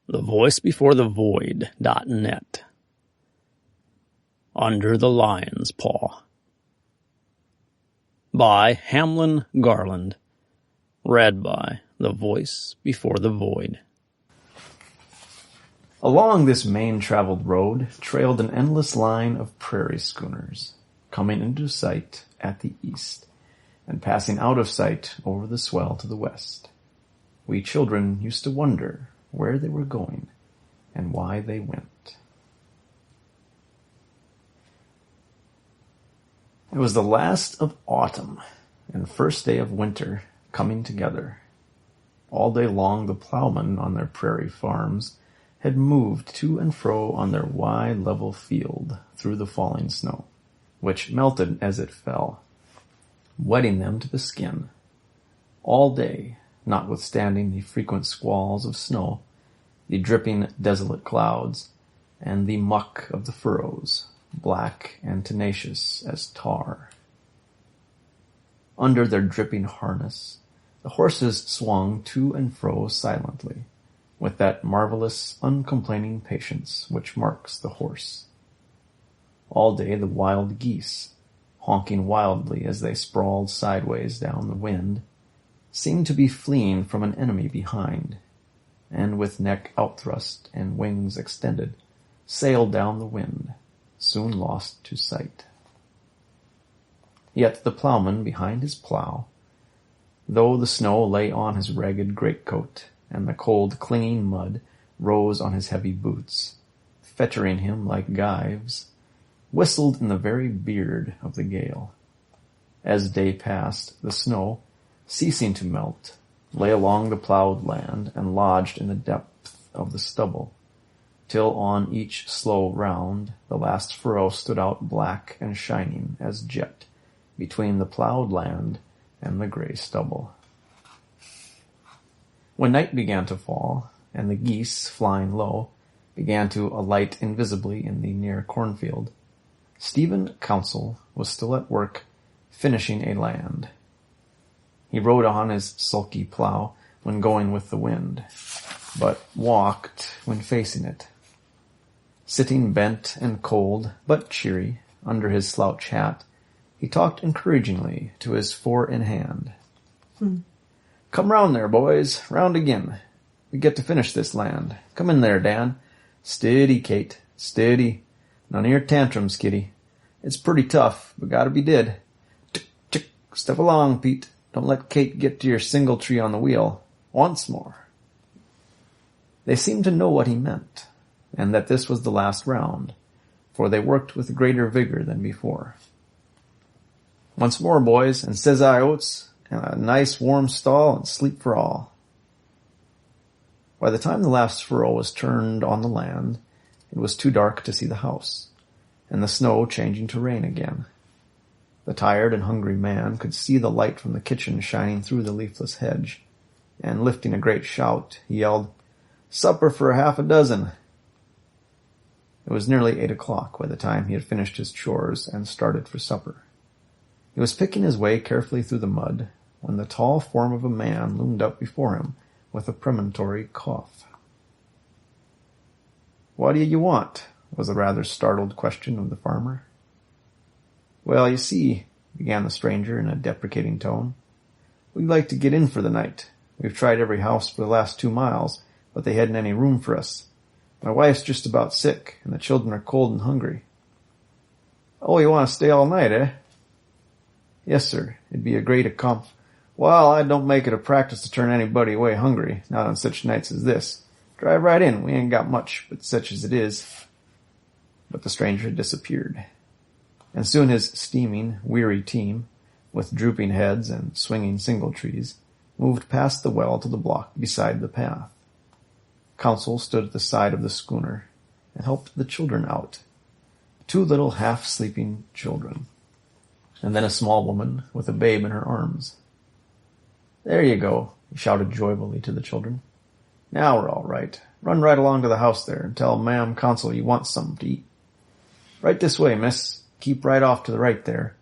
thevoicebeforethevoid.net. Under the Lion's Paw by Hamlin Garland. Read by The Voice Before the Void. Along this main-traveled road trailed an endless line of prairie schooners, coming into sight at the east, and passing out of sight over the swell to the west. We children used to wonder where they were going and why they went. It was the last of autumn and first day of winter coming together. All day long the plowmen on their prairie farms had moved to and fro on their wide level field through the falling snow, which melted as it fell, wetting them to the skin. All day, notwithstanding the frequent squalls of snow, the dripping desolate clouds, and the muck of the furrows, black and tenacious as tar. Under their dripping harness, the horses swung to and fro silently, with that marvelous, uncomplaining patience which marks the horse. All day the wild geese, honking wildly as they sprawled sideways down the wind, seemed to be fleeing from an enemy behind, and with neck outthrust and wings extended, sailed down the wind, soon lost to sight. Yet the plowman behind his plow, though the snow lay on his ragged greatcoat, and the cold clinging mud rose on his heavy boots, fettering him like gyves, whistled in the very beard of the gale. As day passed, the snow, ceasing to melt, lay along the plowed land and lodged in the depth of the stubble, till on each slow round the last furrow stood out black and shining as jet between the plowed land and the gray stubble. When night began to fall, and the geese, flying low, began to alight invisibly in the near cornfield, Stephen Counsell was still at work finishing a land. He rode on his sulky plow when going with the wind, but walked when facing it. Sitting bent and cold, but cheery, under his slouch hat, he talked encouragingly to his four-in-hand. "Come round there, boys, round again. We get to finish this land. Come in there, Dan. Steady, Kate, steady. None of your tantrums, Kitty. It's pretty tough, but gotta be did. Tick, step along, Pete. Don't let Kate get to your single tree on the wheel. Once more." They seemed to know what he meant, and that this was the last round, for they worked with greater vigor than before. "Once more, boys, and says I oats, and a nice warm stall and sleep for all." By the time the last furrow was turned on the land, it was too dark to see the house, and the snow changing to rain again. The tired and hungry man could see the light from the kitchen shining through the leafless hedge, and lifting a great shout, he yelled, "Supper for half a dozen." It was nearly 8 o'clock by the time he had finished his chores and started for supper. He was picking his way carefully through the mud when the tall form of a man loomed up before him with a premonitory cough. "What do you want?" was the rather startled question of the farmer. "Well, you see," began the stranger in a deprecating tone, "we'd like to get in for the night. We've tried every house for the last 2 miles, but they hadn't any room for us. My wife's just about sick, and the children are cold and hungry." "Oh, you want to stay all night, eh?" "Yes, sir. It'd be a great Well, I don't make it a practice to turn anybody away hungry, not on such nights as this. Drive right in. We ain't got much, but such as it is." But the stranger had disappeared, and soon his steaming, weary team, with drooping heads and swinging singletrees, moved past the well to the block beside the path. Counsell stood at the side of the schooner and helped the children out, 2 little half-sleeping children, and then a small woman with a babe in her arms. "There you go," he shouted joyfully to the children. "Now we're all right. Run right along to the house there and tell Ma'am Counsell you want something to eat. Right this way, miss. Keep right off to the right there.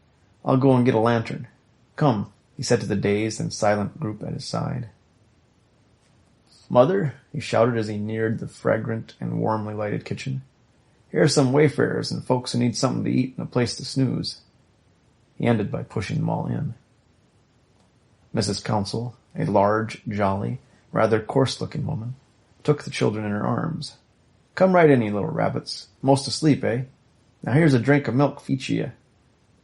I'll go and get a lantern. Come," he said to the dazed and silent group at his side. "Mother," he shouted as he neared the fragrant and warmly lighted kitchen, "here are some wayfarers and folks who need something to eat and a place to snooze." He ended by pushing them all in. Mrs. Council, a large, jolly, rather coarse-looking woman, took the children in her arms. "Come right in, you little rabbits. Most asleep, eh? Now here's a drink of milk for each of you.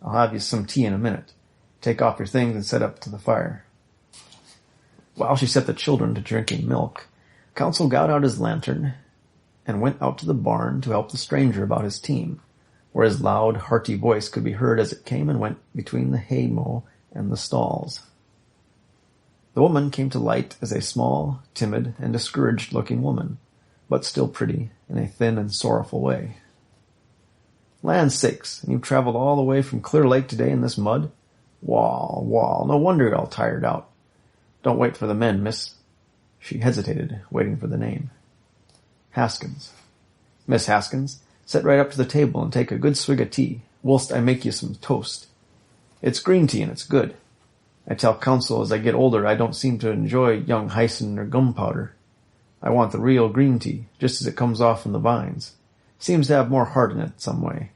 I'll have you some tea in a minute. Take off your things and set up to the fire." While she set the children to drinking milk, Council got out his lantern and went out to the barn to help the stranger about his team, where his loud, hearty voice could be heard as it came and went between the hay mow and the stalls. The woman came to light as a small, timid, and discouraged-looking woman, but still pretty, in a thin and sorrowful way. "Land's sakes, and you've traveled all the way from Clear Lake today in this mud? Wall, no wonder you're all tired out. Don't wait for the men, miss." She hesitated, waiting for the name. "Haskins. Miss Haskins, sit right up to the table and take a good swig of tea, whilst I make you some toast. It's green tea and it's good. I tell Council as I get older I don't seem to enjoy young hyson or gunpowder. I want the real green tea, just as it comes off from the vines. Seems to have more heart in it some way.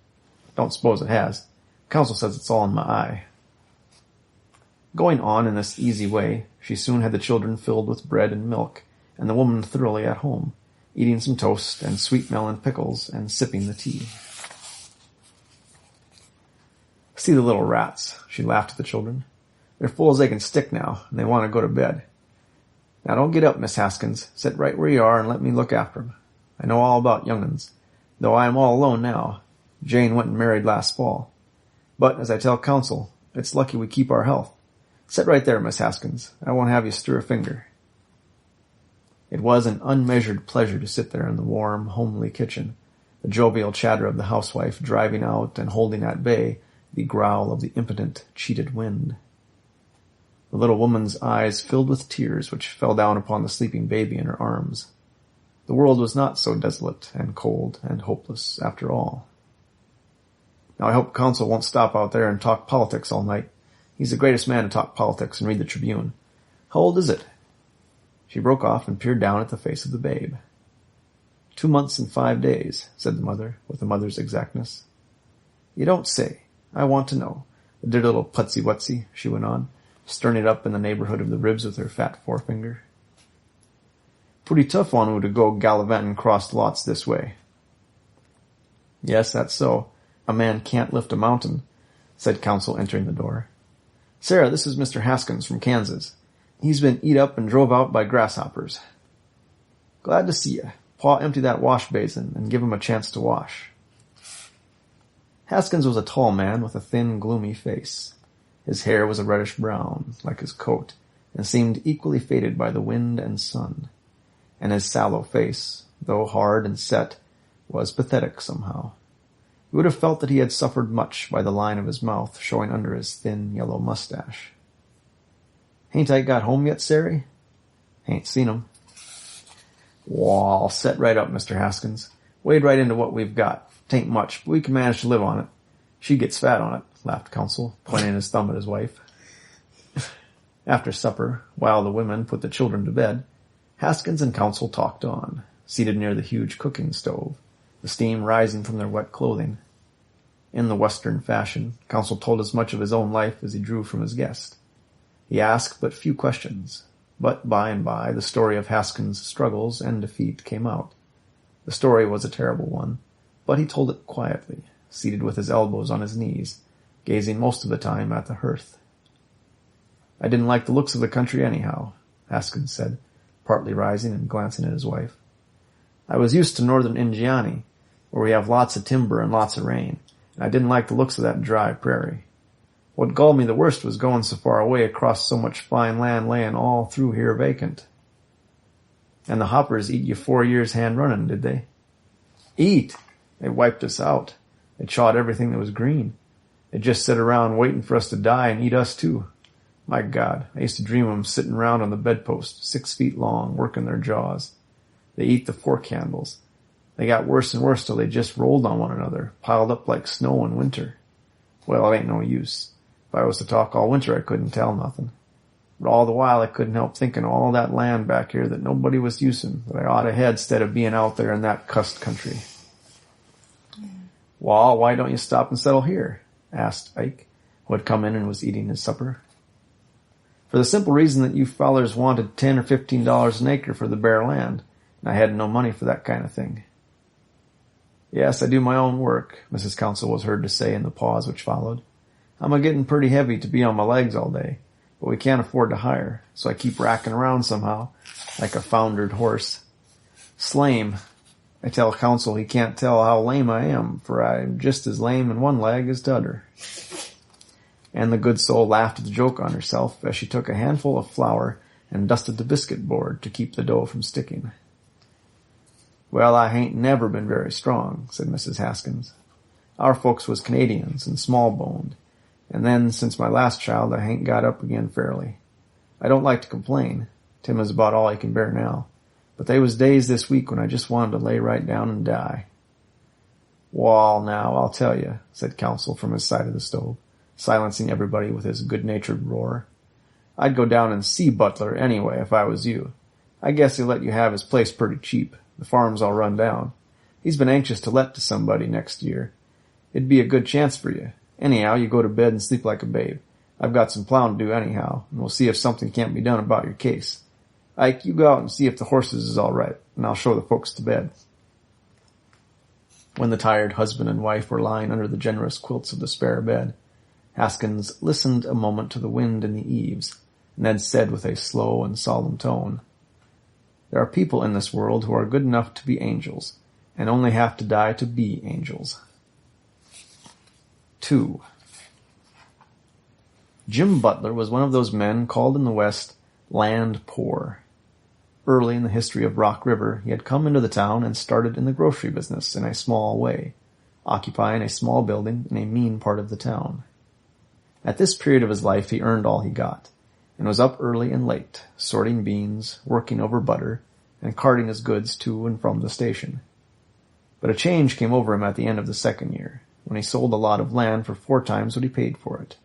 Don't suppose it has. Council says it's all in my eye." Going on in this easy way, she soon had the children filled with bread and milk, and the woman thoroughly at home, eating some toast and sweet melon pickles and sipping the tea. "See the little rats," she laughed at the children. "They're full as they can stick now, and they want to go to bed. Now don't get up, Miss Haskins. Sit right where you are and let me look after 'em. I know all about young'uns, though I am all alone now. Jane went and married last fall. But, as I tell Council, it's lucky we keep our health. Sit right there, Miss Haskins. I won't have you stir a finger." It was an unmeasured pleasure to sit there in the warm, homely kitchen, the jovial chatter of the housewife driving out and holding at bay the growl of the impotent, cheated wind. The little woman's eyes filled with tears which fell down upon the sleeping baby in her arms. The world was not so desolate and cold and hopeless after all. "Now I hope Council won't stop out there and talk politics all night. He's the greatest man to talk politics and read the Tribune. How old is it?" She broke off and peered down at the face of the babe. 2 months and 5 days, said the mother, with a mother's exactness. "You don't say. I want to know. The dear little putsy-wutsy," she went on, stirring it up in the neighborhood of the ribs with her fat forefinger. "Pretty tough on you to go gallivanting cross lots this way." "Yes, that's so. A man can't lift a mountain," said Council, entering the door. "Sarah, this is Mr. Haskins from Kansas. He's been eat up and drove out by grasshoppers." "Glad to see you. Pa, empty that wash basin and give him a chance to wash." Haskins was a tall man with a thin, gloomy face. His hair was a reddish brown, like his coat, and seemed equally faded by the wind and sun. And his sallow face, though hard and set, was pathetic somehow. You would have felt that he had suffered much by the line of his mouth showing under his thin yellow mustache. "Hain't I got home yet, Sary?" "Hain't seen him." "Wall, set right up, Mr. Haskins. Wade right into what we've got. 'Tain't much, but we can manage to live on it. She gets fat on it," laughed Council, pointing his thumb at his wife. After supper, while the women put the children to bed, Haskins and Council talked on, seated near the huge cooking stove, the steam rising from their wet clothing. In the Western fashion, Council told as much of his own life as he drew from his guest. He asked but few questions, but by and by the story of Haskins' struggles and defeat came out. The story was a terrible one, but he told it quietly, seated with his elbows on his knees, gazing most of the time at the hearth. "I didn't like the looks of the country anyhow," Haskins said, partly rising and glancing at his wife. "I was used to northern Indiana, where we have lots of timber and lots of rain, and I didn't like the looks of that dry prairie. What galled me the worst was going so far away across so much fine land laying all through here vacant." "And the hoppers eat you 4 years hand running, did they?" "Eat? They wiped us out. They chawed everything that was green. They just sit around waiting for us to die and eat us too. My God, I used to dream of them sitting around on the bedpost, 6 feet long, working their jaws. They eat the fork handles. They got worse and worse till they just rolled on one another, piled up like snow in winter. Well, it ain't no use. If I was to talk all winter, I couldn't tell nothing. But all the while I couldn't help thinking of all that land back here that nobody was using, that I ought to head instead of being out there in that cussed country. Well, why don't you stop and settle here? Asked Ike, who had come in and was eating his supper. For the simple reason that you fellers wanted $10 or $15 an acre for the bare land, and I had no money for that kind of thing. Yes, I do my own work, Mrs. Council was heard to say in the pause which followed. I'm a-getting pretty heavy to be on my legs all day, but we can't afford to hire, so I keep racking around somehow, like a foundered horse. Slame. I tell Council he can't tell how lame I am, for I'm just as lame in one leg as t'other. And the good soul laughed at the joke on herself as she took a handful of flour and dusted the biscuit board to keep the dough from sticking. Well, I hain't never been very strong, said Mrs. Haskins. Our folks was Canadians and small-boned, and then, since my last child, I hain't got up again fairly. I don't like to complain. Tim is about all he can bear now. But they was days this week when I just wanted to lay right down and die. Wall, now, I'll tell you, said Council from his side of the stove, silencing everybody with his good-natured roar. I'd go down and see Butler anyway if I was you. I guess he'll let you have his place pretty cheap. The farm's all run down. He's been anxious to let to somebody next year. It'd be a good chance for you. Anyhow, you go to bed and sleep like a babe. I've got some plowing to do anyhow, and we'll see if something can't be done about your case. Ike, you go out and see if the horses is all right, and I'll show the folks to bed. When the tired husband and wife were lying under the generous quilts of the spare bed, Haskins listened a moment to the wind in the eaves, and then said with a slow and solemn tone, There are people in this world who are good enough to be angels, and only have to die to be angels. 2. Jim Butler was one of those men called in the West land poor. Early in the history of Rock River, he had come into the town and started in the grocery business in a small way, occupying a small building in a mean part of the town. At this period of his life he earned all he got, and was up early and late, sorting beans, working over butter, and carting his goods to and from the station. But a change came over him at the end of the second year, when he sold a lot of land for 4 times what he paid for it.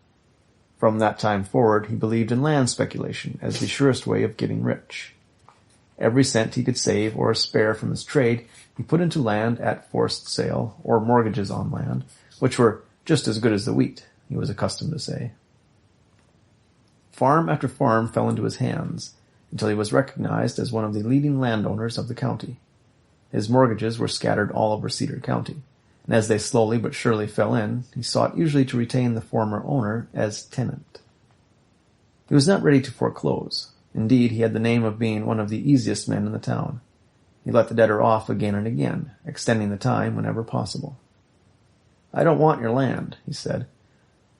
From that time forward, he believed in land speculation as the surest way of getting rich. Every cent he could save or spare from his trade he put into land at forced sale or mortgages on land, which were just as good as the wheat, he was accustomed to say. Farm after farm fell into his hands, until he was recognized as one of the leading landowners of the county. His mortgages were scattered all over Cedar County, and as they slowly but surely fell in, he sought usually to retain the former owner as tenant. He was not ready to foreclose. Indeed, he had the name of being one of the easiest men in the town. He let the debtor off again and again, extending the time whenever possible. I don't want your land, he said.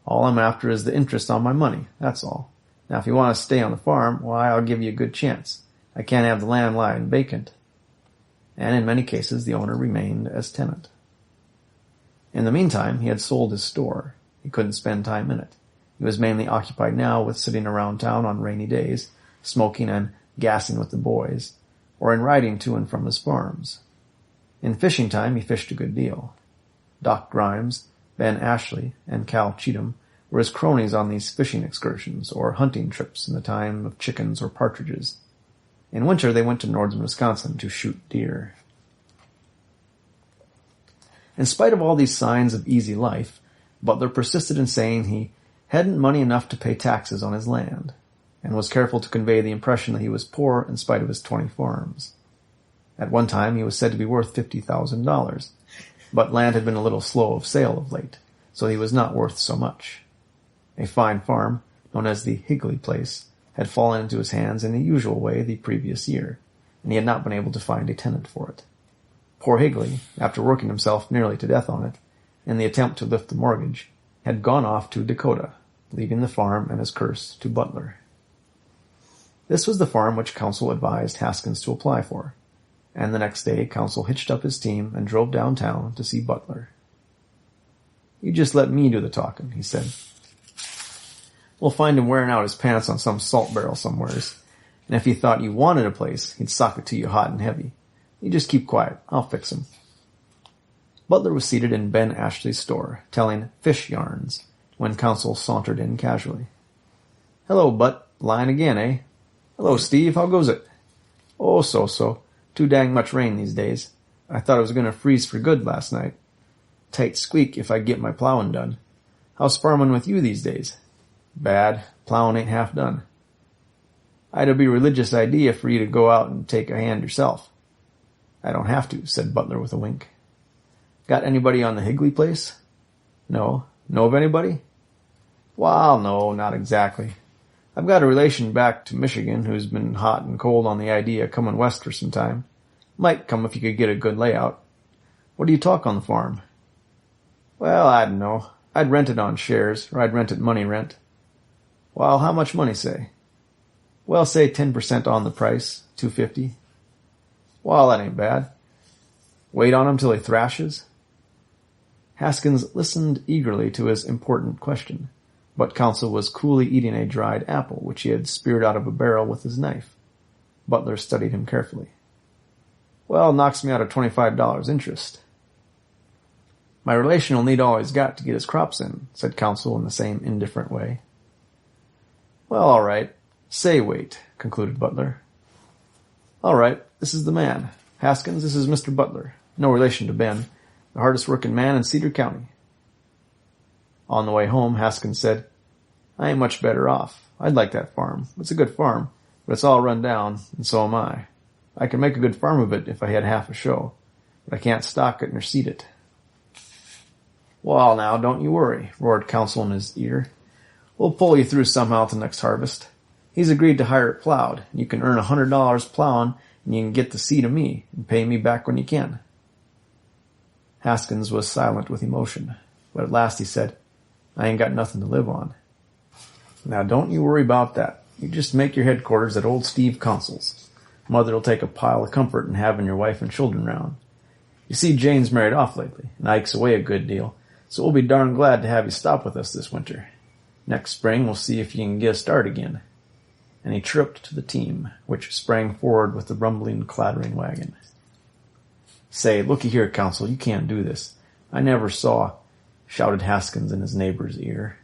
All I'm after is the interest on my money, that's all. Now, if you want to stay on the farm, why, I'll give you a good chance. I can't have the land lying vacant. And in many cases, the owner remained as tenant. In the meantime, he had sold his store. He couldn't spend time in it. He was mainly occupied now with sitting around town on rainy days, smoking and gassing with the boys, or in riding to and from his farms. In fishing time, he fished a good deal. Doc Grimes, Ben Ashley, and Cal Cheatham were his cronies on these fishing excursions or hunting trips in the time of chickens or partridges. In winter, they went to northern Wisconsin to shoot deer. In spite of all these signs of easy life, Butler persisted in saying he hadn't money enough to pay taxes on his land, and was careful to convey the impression that he was poor in spite of his 20 farms. At one time he was said to be worth $50,000, but land had been a little slow of sale of late, so he was not worth so much. A fine farm, known as the Higley Place, had fallen into his hands in the usual way the previous year, and he had not been able to find a tenant for it. Poor Higley, after working himself nearly to death on it, in the attempt to lift the mortgage, had gone off to Dakota, leaving the farm and his curse to Butler. This was the farm which Council advised Haskins to apply for, and the next day Council hitched up his team and drove downtown to see Butler. You just let me do the talking, he said. We'll find him wearing out his pants on some salt barrel somewheres, and if he thought you wanted a place, he'd sock it to you hot and heavy. You just keep quiet. I'll fix him. Butler was seated in Ben Ashley's store, telling fish yarns, when Council sauntered in casually. Hello, Butt. line again, eh? Hello, Steve. How goes it? Oh, so. Too dang much rain these days. I thought it was going to freeze for good last night. Tight squeak if I get my plowing done. How's farming with you these days? Bad. Plowing ain't half done. I'd a be religious idea for you to go out and take a hand yourself. I don't have to, said Butler with a wink. Got anybody on the Higley place? No. Know of anybody? Well, no, not exactly. I've got a relation back to Michigan who's been hot and cold on the idea of coming west for some time. Might come if you could get a good layout. What do you talk on the farm? Well, I don't know. I'd rent it on shares, or I'd rent it money rent. Well, how much money, say? Well, say 10% on the price, $250. Well, that ain't bad. Wait on him till he thrashes? Haskins listened eagerly to his important question, but Counsel was coolly eating a dried apple which he had speared out of a barrel with his knife. Butler studied him carefully. Well, knocks me out of $25 interest. My relation will need all he's got to get his crops in, said Counsel in the same indifferent way. Well, all right. Say wait, concluded Butler. All right, this is the man. Haskins, this is Mr. Butler. No relation to Ben, the hardest working man in Cedar County. On the way home, Haskins said, I ain't much better off. I'd like that farm. It's a good farm, but it's all run down, and so am I. I can make a good farm of it if I had half a show, but I can't stock it nor seed it. Well, now, don't you worry, roared Counsel in his ear. We'll pull you through somehow till next harvest. He's agreed to hire it plowed. You can earn $100 plowing, and you can get the seed of me, and pay me back when you can. Haskins was silent with emotion, but at last he said, I ain't got nothing to live on. Now, don't you worry about that. You just make your headquarters at old Steve Counsel's. Mother'll take a pile of comfort in having your wife and children round. You see, Jane's married off lately, and Ike's away a good deal, so we'll be darn glad to have you stop with us this winter. Next spring, we'll see if you can get a start again. And he chirruped to the team, which sprang forward with the rumbling, clattering wagon. Say, looky here, Counsel, you can't do this. I never saw, shouted Haskins in his neighbor's ear.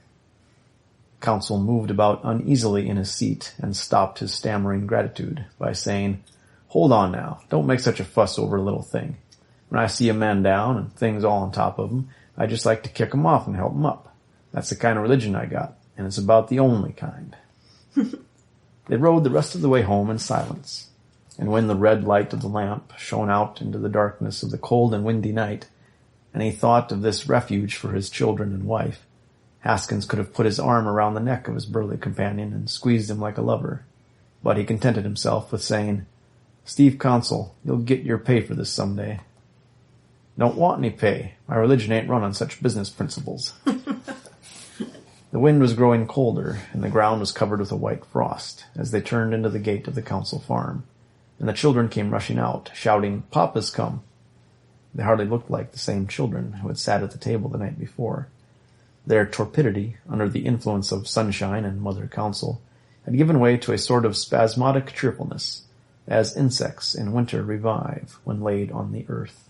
Counsel moved about uneasily in his seat and stopped his stammering gratitude by saying, Hold on now, don't make such a fuss over a little thing. When I see a man down and things all on top of him, I just like to kick him off and help him up. That's the kind of religion I got, and it's about the only kind. They rode the rest of the way home in silence, and when the red light of the lamp shone out into the darkness of the cold and windy night, and he thought of this refuge for his children and wife, Haskins could have put his arm around the neck of his burly companion and squeezed him like a lover, but he contented himself with saying, Steve Counsel, you'll get your pay for this some day. Don't want any pay. My religion ain't run on such business principles. The wind was growing colder, and the ground was covered with a white frost as they turned into the gate of the Counsel farm, and the children came rushing out, shouting, Papa's come! They hardly looked like the same children who had sat at the table the night before. Their torpidity, under the influence of sunshine and Mother Counsel, had given way to a sort of spasmodic cheerfulness, as insects in winter revive when laid on the earth.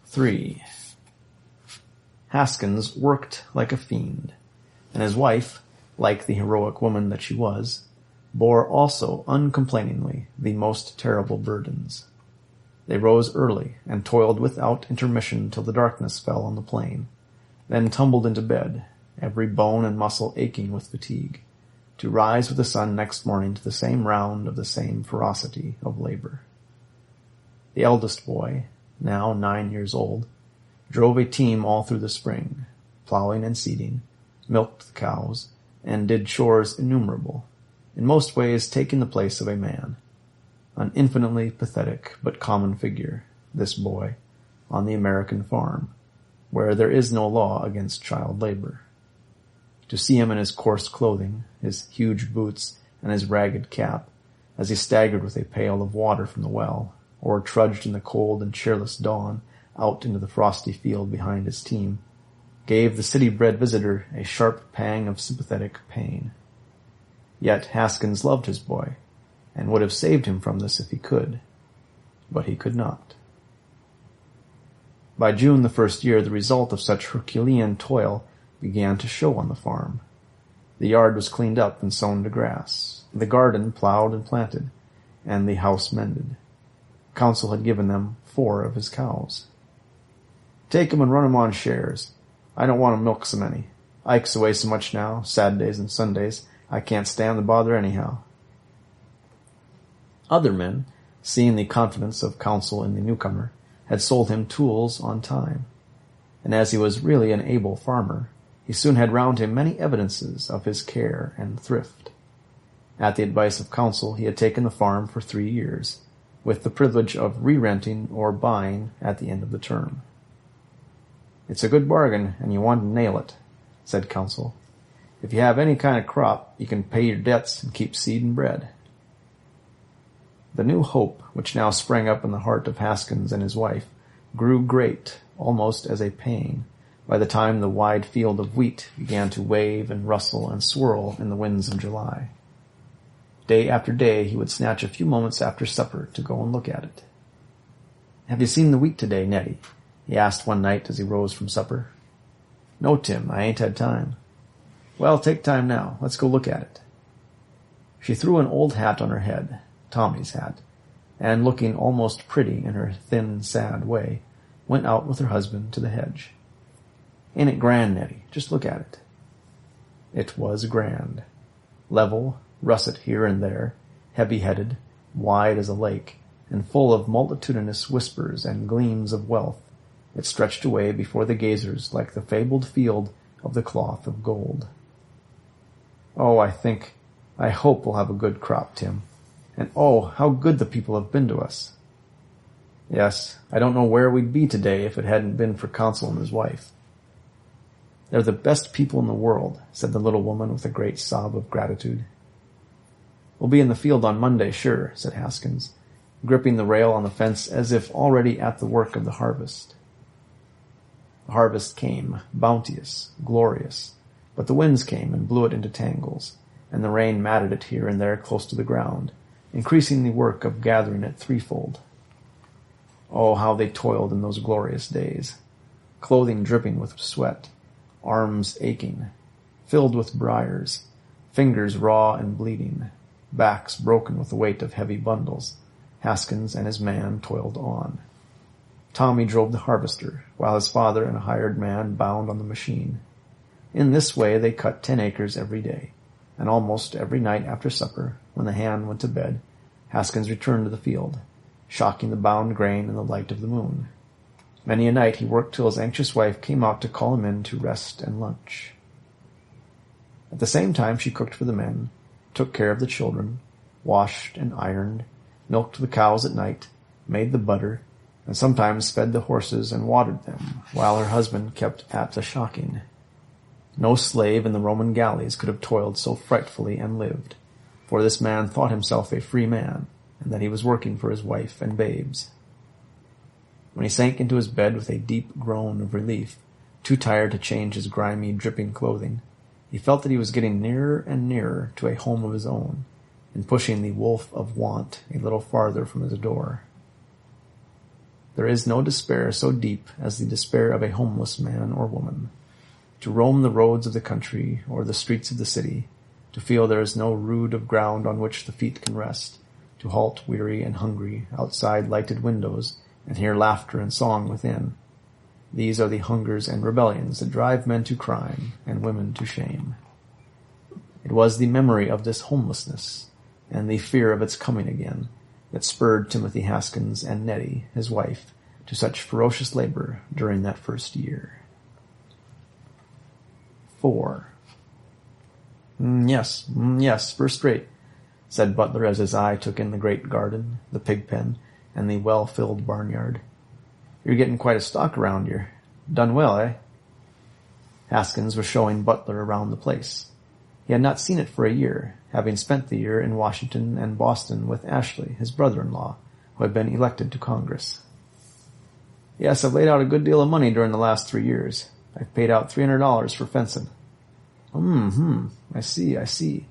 3. Haskins worked like a fiend, and his wife, like the heroic woman that she was, bore also uncomplainingly the most terrible burdens. They rose early and toiled without intermission till the darkness fell on the plain, then tumbled into bed, every bone and muscle aching with fatigue, to rise with the sun next morning to the same round of the same ferocity of labor. The eldest boy, now 9 years old, drove a team all through the spring, plowing and seeding, milked the cows, and did chores innumerable, in most ways taking the place of a man. An infinitely pathetic but common figure, this boy, on the American farm, where there is no law against child labor. To see him in his coarse clothing, his huge boots, and his ragged cap, as he staggered with a pail of water from the well, or trudged in the cold and cheerless dawn out into the frosty field behind his team, gave the city-bred visitor a sharp pang of sympathetic pain. Yet Haskins loved his boy, and would have saved him from this if he could, but he could not. By June the first year, the result of such Herculean toil began to show on the farm. The yard was cleaned up and sown to grass, the garden plowed and planted, and the house mended. Council had given them 4 of his cows. "Take 'em and run 'em on shares. I don't want to milk so many. Ike's away so much now, Saturdays and Sundays, I can't stand the bother anyhow." Other men, seeing the confidence of Council in the newcomer, had sold him tools on time, and as he was really an able farmer, he soon had round him many evidences of his care and thrift. At the advice of Council, he had taken the farm for 3 years, with the privilege of re-renting or buying at the end of the term. "It's a good bargain, and you want to nail it," said Council. "If you have any kind of crop, you can pay your debts and keep seed and bread." The new hope which now sprang up in the heart of Haskins and his wife grew great, almost as a pain, by the time the wide field of wheat began to wave and rustle and swirl in the winds of July. Day after day he would snatch a few moments after supper to go and look at it. "Have you seen the wheat today, Nettie?" he asked one night as he rose from supper. "No, Tim, I ain't had time." "Well, take time now. Let's go look at it." She threw an old hat on her head, Tommy's hat, and looking almost pretty in her thin, sad way, went out with her husband to the hedge. "Ain't it grand, Nettie? Just look at it." It was grand. Level, russet here and there, heavy-headed, wide as a lake, and full of multitudinous whispers and gleams of wealth, it stretched away before the gazers like the fabled field of the cloth of gold. "Oh, I hope we'll have a good crop, Tim. And oh, how good the people have been to us." "Yes, I don't know where we'd be today if it hadn't been for Council and his wife." "They're the best people in the world," said the little woman with a great sob of gratitude. "We'll be in the field on Monday, sure," said Haskins, gripping the rail on the fence as if already at the work of the harvest. The harvest came, bounteous, glorious, but the winds came and blew it into tangles, and the rain matted it here and there close to the ground, increasing the work of gathering it threefold. Oh, how they toiled in those glorious days, clothing dripping with sweat, arms aching, filled with briars, fingers raw and bleeding, backs broken with the weight of heavy bundles. Haskins and his man toiled on. Tommy drove the harvester, while his father and a hired man bound on the machine. In this way they cut 10 acres every day, and almost every night after supper, when the hand went to bed, Haskins returned to the field, shocking the bound grain in the light of the moon. Many a night he worked till his anxious wife came out to call him in to rest and lunch. At the same time she cooked for the men, took care of the children, washed and ironed, milked the cows at night, made the butter, and sometimes fed the horses and watered them, while her husband kept at the shocking. No slave in the Roman galleys could have toiled so frightfully and lived, for this man thought himself a free man, and that he was working for his wife and babes. When he sank into his bed with a deep groan of relief, too tired to change his grimy, dripping clothing, he felt that he was getting nearer and nearer to a home of his own, and pushing the wolf of want a little farther from his door. There is no despair so deep as the despair of a homeless man or woman. To roam the roads of the country or the streets of the city, to feel there is no rood of ground on which the feet can rest, to halt weary and hungry outside lighted windows and hear laughter and song within. These are the hungers and rebellions that drive men to crime and women to shame. It was the memory of this homelessness and the fear of its coming again that spurred Timothy Haskins and Nettie, his wife, to such ferocious labor during that first year. 4. Yes, first rate," said Butler as his eye took in the great garden, the pig pen, and the well-filled barnyard. "You're getting quite a stock around here. Done well, eh?" Haskins was showing Butler around the place. He had not seen it for a year, having spent the year in Washington and Boston with Ashley, his brother-in-law, who had been elected to Congress. "Yes, I've laid out a good deal of money during the last 3 years. I've paid out $300 for fencing." I see,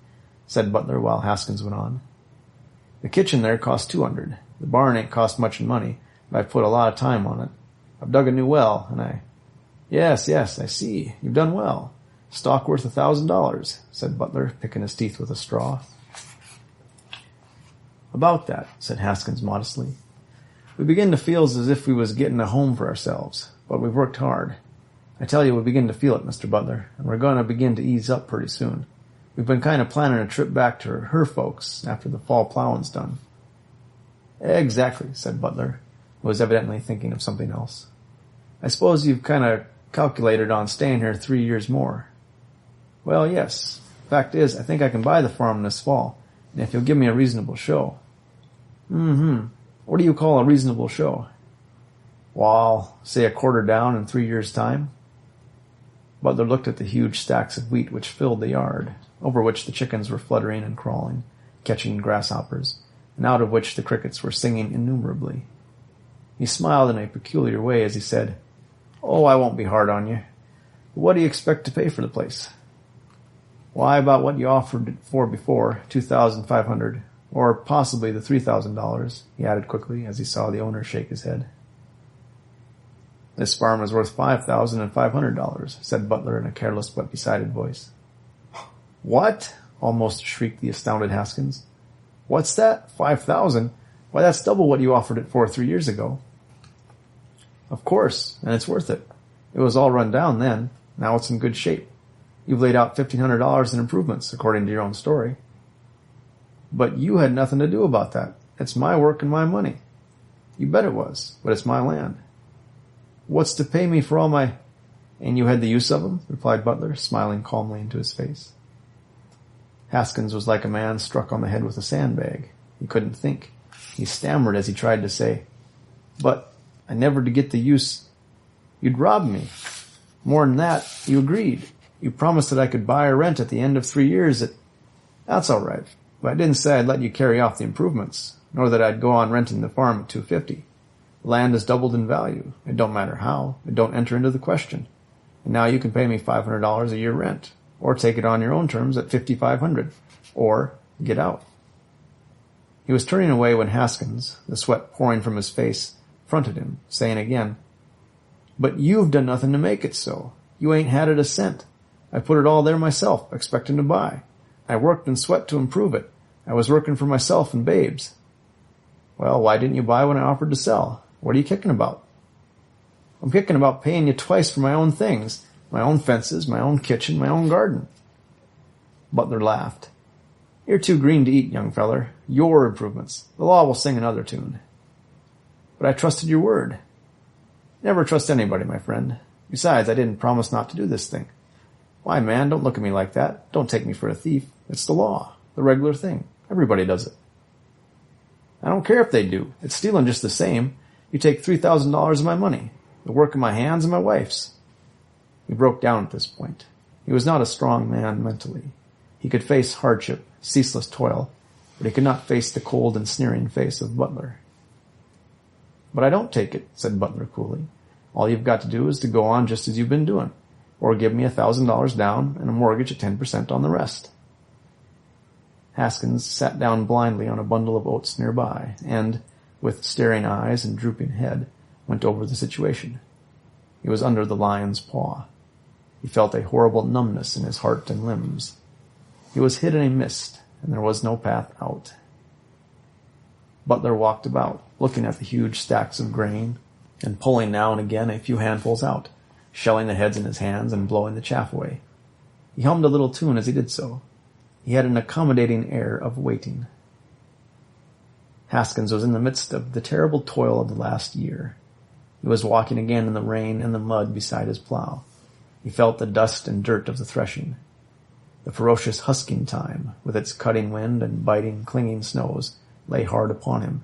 said Butler while Haskins went on. "The kitchen there cost $200. The barn ain't cost much in money, but I've put a lot of time on it. I've dug a new well, and Yes, I see. You've done well. "Stock worth $1,000, said Butler, picking his teeth with a straw. "About that," said Haskins modestly. "We begin to feel as if we was getting a home for ourselves, but we've worked hard. I tell you, we begin to feel it, Mr. Butler, and we're going to begin to ease up pretty soon. We've been kind of planning a trip back to her folks after the fall plowing's done." "Exactly," said Butler, who was evidently thinking of something else. "I suppose you've kind of calculated on staying here 3 years more." "Well, yes. Fact is, I think I can buy the farm this fall, and if you'll give me a reasonable show." "Mm-hmm. What do you call a reasonable show?" "Wall, say a quarter down in 3 years' time." Butler looked at the huge stacks of wheat which filled the yard, over which the chickens were fluttering and crawling, catching grasshoppers, and out of which the crickets were singing innumerably. He smiled in a peculiar way as he said, "Oh, I won't be hard on you. But what do you expect to pay for the place?" "Why, about what you offered it for before, $2,500, or possibly the $3,000, he added quickly as he saw the owner shake his head. "This farm is worth $5,500, said Butler in a careless but decided voice. "What?" almost shrieked the astounded Haskins. "What's that? 5,000? Why, that's double what you offered it for 3 years ago." "Of course, and it's worth it. It was all run down then. Now it's in good shape. You've laid out $1,500 in improvements, according to your own story." "But you had nothing to do about that. It's my work and my money." "You bet it was, but it's my land." "What's to pay me for all my—" "And you had the use of them?" replied Butler, smiling calmly into his face. Haskins was like a man struck on the head with a sandbag. He couldn't think. He stammered as he tried to say, "But I never did get the use—" "You'd robbed me. More than that, you agreed. You promised that I could buy or rent at the end of 3 years at—" "That's all right, but I didn't say I'd let you carry off the improvements, nor that I'd go on renting the farm at $250. The land has doubled in value. It don't matter how. It don't enter into the question. And now you can pay me $500 a year rent, or take it on your own terms at $5,500, or get out." He was turning away when Haskins, the sweat pouring from his face, fronted him, saying again, "But you've done nothing to make it so. You ain't had it a cent. I put it all there myself, expecting to buy. I worked and sweat to improve it. I was working for myself and Babes." "Well, why didn't you buy when I offered to sell? What are you kicking about?" "I'm kicking about paying you twice for my own things, my own fences, my own kitchen, my own garden." Butler laughed. "You're too green to eat, young feller. Your improvements. The law will sing another tune." "But I trusted your word." "Never trust anybody, my friend. Besides, I didn't promise not to do this thing." "Why, man, don't look at me like that. Don't take me for a thief. It's the law. The regular thing. Everybody does it." "I don't care if they do. It's stealing just the same. You take $3,000 of my money, the work of my hands and my wife's." He broke down at this point. He was not a strong man mentally. He could face hardship, ceaseless toil, but he could not face the cold and sneering face of Butler. "But I don't take it," said Butler coolly. "All you've got to do is to go on just as you've been doing, or give me $1,000 down and a mortgage at 10% on the rest." Haskins sat down blindly on a bundle of oats nearby, and, with staring eyes and drooping head, went over the situation. He was under the lion's paw. He felt a horrible numbness in his heart and limbs. He was hid in a mist, and there was no path out. Butler walked about, looking at the huge stacks of grain, and pulling now and again a few handfuls out, shelling the heads in his hands and blowing the chaff away. He hummed a little tune as he did so. He had an accommodating air of waiting. Haskins was in the midst of the terrible toil of the last year. He was walking again in the rain and the mud beside his plow. He felt the dust and dirt of the threshing. The ferocious husking time, with its cutting wind and biting, clinging snows, lay hard upon him.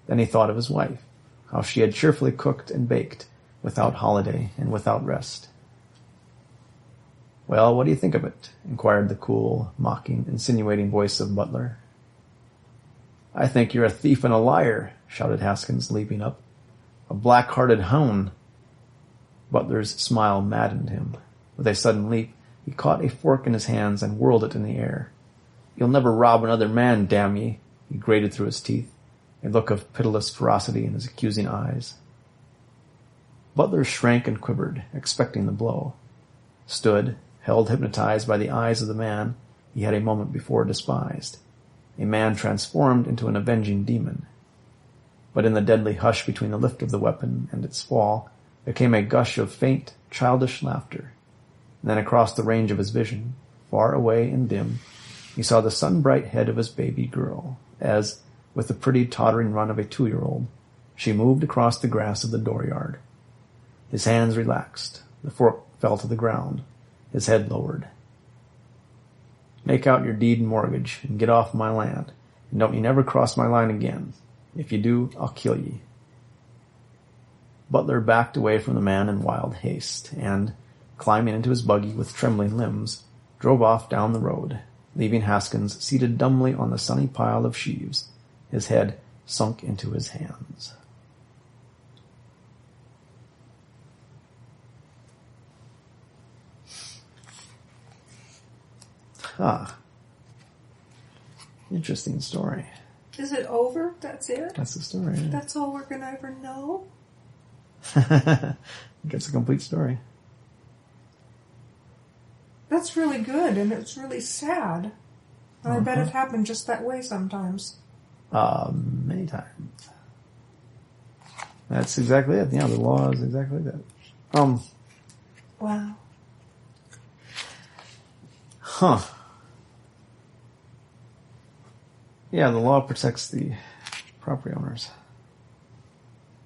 Then he thought of his wife, how she had cheerfully cooked and baked, without holiday and without rest. "Well, what do you think of it?" inquired the cool, mocking, insinuating voice of Butler. "I think you're a thief and a liar," shouted Haskins, leaping up. "A black-hearted hound." Butler's smile maddened him. With a sudden leap, he caught a fork in his hands and whirled it in the air. "You'll never rob another man, damn ye!" he grated through his teeth, a look of pitiless ferocity in his accusing eyes. Butler shrank and quivered, expecting the blow. Stood, held hypnotized by the eyes of the man he had a moment before despised, a man transformed into an avenging demon. But in the deadly hush between the lift of the weapon and its fall, there came a gush of faint, childish laughter. And then across the range of his vision, far away and dim, he saw the sun-bright head of his baby girl, as, with the pretty tottering run of a 2-year-old, she moved across the grass of the dooryard. His hands relaxed. The fork fell to the ground. His head lowered. "Make out your deed and mortgage, and get off my land, and don't you never cross my line again. If you do, I'll kill ye." Butler backed away from the man in wild haste, and, climbing into his buggy with trembling limbs, drove off down the road, leaving Haskins seated dumbly on the sunny pile of sheaves, his head sunk into his hands. Interesting story. Is it over? That's it? That's the story. Yeah. That's all we're going to ever know? It's a complete story. That's really good, and it's really sad. And I bet it happened just that way sometimes. Many times. That's exactly it. Yeah, the law is exactly that. Wow. Huh. Yeah, the law protects the property owners.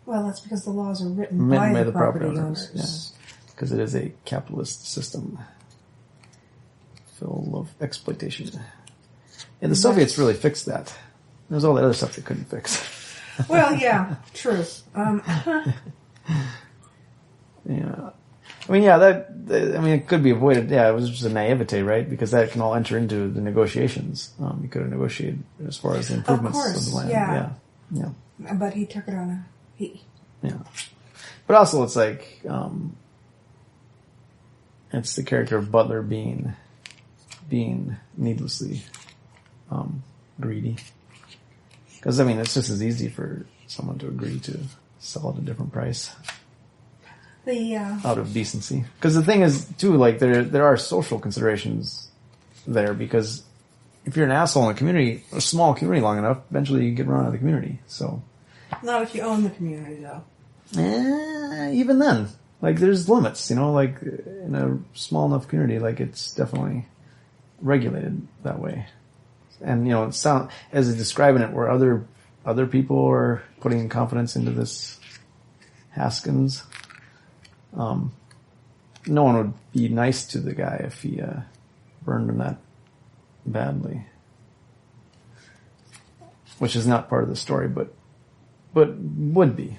Well, that's because the laws are written by the property owners. Yeah, because it is a capitalist system full of exploitation. And the Soviets really fixed that. There's all the other stuff they couldn't fix. Well, yeah, true. Yeah. I mean, yeah, it could be avoided. Yeah, it was just a naivete, right? Because that can all enter into the negotiations. You could have negotiated as far as the improvements of the land. Yeah. But he took it on a... Yeah. But also it's like, it's the character of Butler being needlessly, greedy. Because, I mean, it's just as easy for someone to agree to sell at a different price. Out of decency. Because the thing is, too, like, there are social considerations there, because if you're an asshole in a community, a small community long enough, eventually you get run out of the community, so. Not if you own the community, though. Even then. Like, there's limits, like, in a small enough community, like, it's definitely regulated that way. And, as he's describing it, where other people are putting confidence into this Haskins, no one would be nice to the guy if he burned him that badly. Which is not part of the story, but would be.